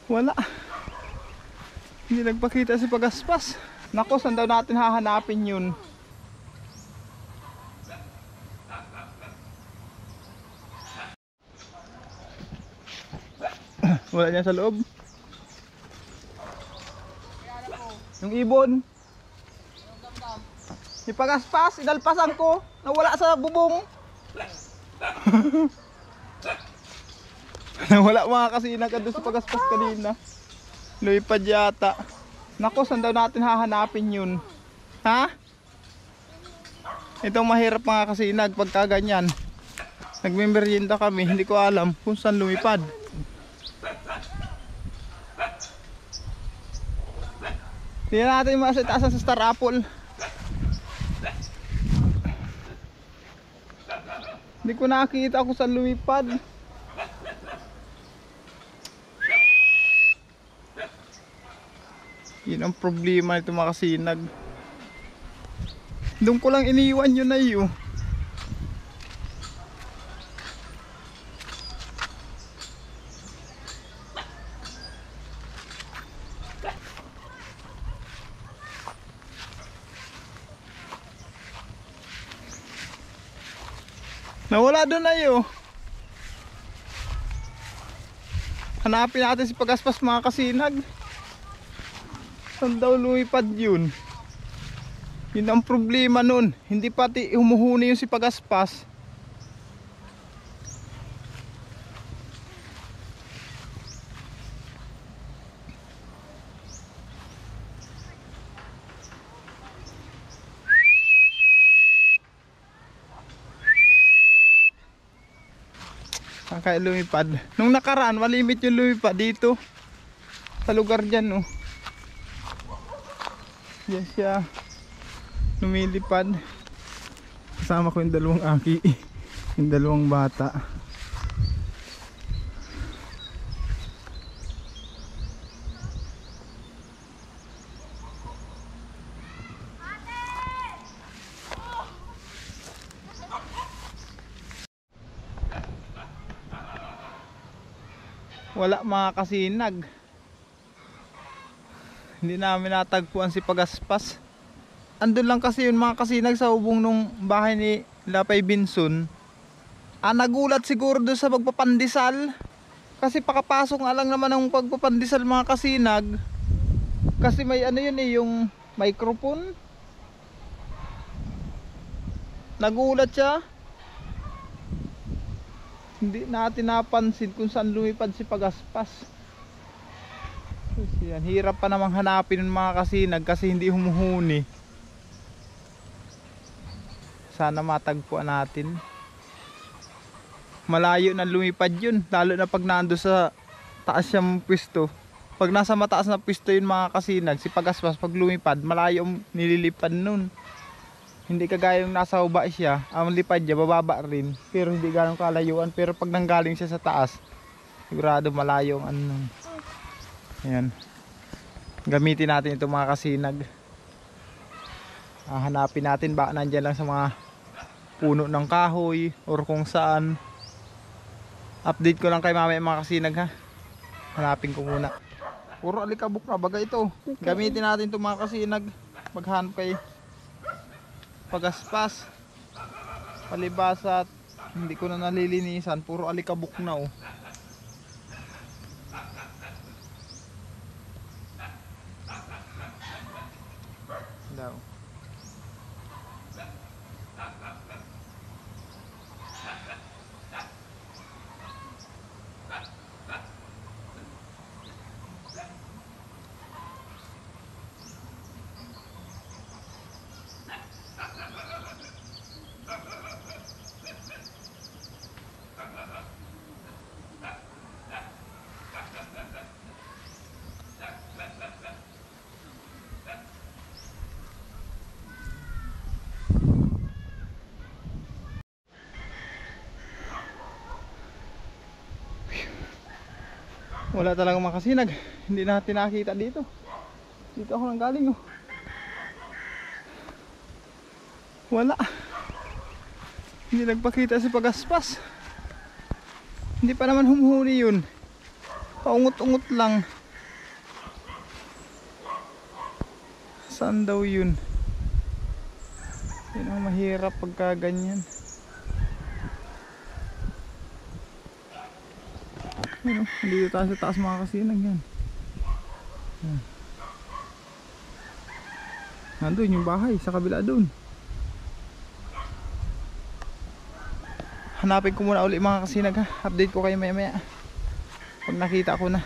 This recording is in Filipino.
Wala. Hindi nagpakita si Pagaspas. Nako, saan daw natin hahanapin yun? Wala niya sa loob. Yung ibon. Si Pagaspas, inalpasan ko. Nawala sa bubong. Nawala mga kasinag doon sa Pagaspas kanina. Lumipad yata. Nako, saan daw natin hahanapin yun? Ha? Itong mahirap mga kasinag pagka ganyan. Nagmimerienda kami, hindi ko alam kung saan lumipad. Tingnan natin yung taasan sa Star Apple. Hindi ko nakikita kung saan lumipad. Yun ang problema nito mga kasinag. Doon ko lang iniwan yun na yun. Nawala doon na yun. Hanapin natin si Pagaspas mga kasinag. Saan daw lumipad yun? Yun ang problema nun. Hindi pati humuhuni yung si Pagaspas. Saan kaya lumipad? Nung nakaraan, malimit yung lumipad dito. Sa lugar dyan, no. Diyan siya lumilipad. Kasama ko yung dalawang aki. Yung dalawang bata. Wala mga kasinag. Hindi namin natagpuan si Pagaspas. Andun lang kasi yun mga kasinag sa ubong nung bahay ni Lapay Binson. Nagulat siguro doon sa pagpapandesal. Kasi pakapasok nga lang naman ng pagpapandesal mga kasinag. Kasi may ano yun eh, yung microphone. Nagulat siya. Hindi natin napansin kung saan lumipad si Pagaspas. Yan, hirap pa namang hanapin ng mga kasinag kasi hindi humuhuni. Sana matagpuan natin. Malayo na lumipad yun, lalo na pag nando sa taas siyang pwesto. Pag nasa mataas na pwesto yun mga kasinag, si Pagaspas pag lumipad, malayo nililipad nun. Hindi kagaya yung nasa baba siya, ang lipad niya bababa rin, pero hindi ganong kalayuan. Pero pag nanggaling siya sa taas, sigurado malayo ang ano. Ayan. Gamitin natin ito mga kasinag. Hanapin natin baka nandyan lang sa mga puno ng kahoy or kung saan. Update ko lang kay mamaya mga kasinag ha. Hanapin ko muna. Puro alikabok na baga ito. Gamitin natin ito mga kasinag. Maghanap kay Pagaspas. Palibasa at hindi ko na nalilinisan. Puro alikabok na oh. Daw. Wala talagang makasinag. Hindi natin nakita dito. Dito ako nang galing oh. Wala. Hindi nagpakita si Pagaspas. Hindi pa naman humuhuni yun. Paungot-ungot lang. Saan daw yun? Yun ang mahirap pagka ganyan. Ayun, dito tayo sa taas mga kasinag yan. Nandun yung bahay sa kabila dun. Hanapin ko muna uli mga kasinag ha. Update ko kayo maya maya pag nakita ko na.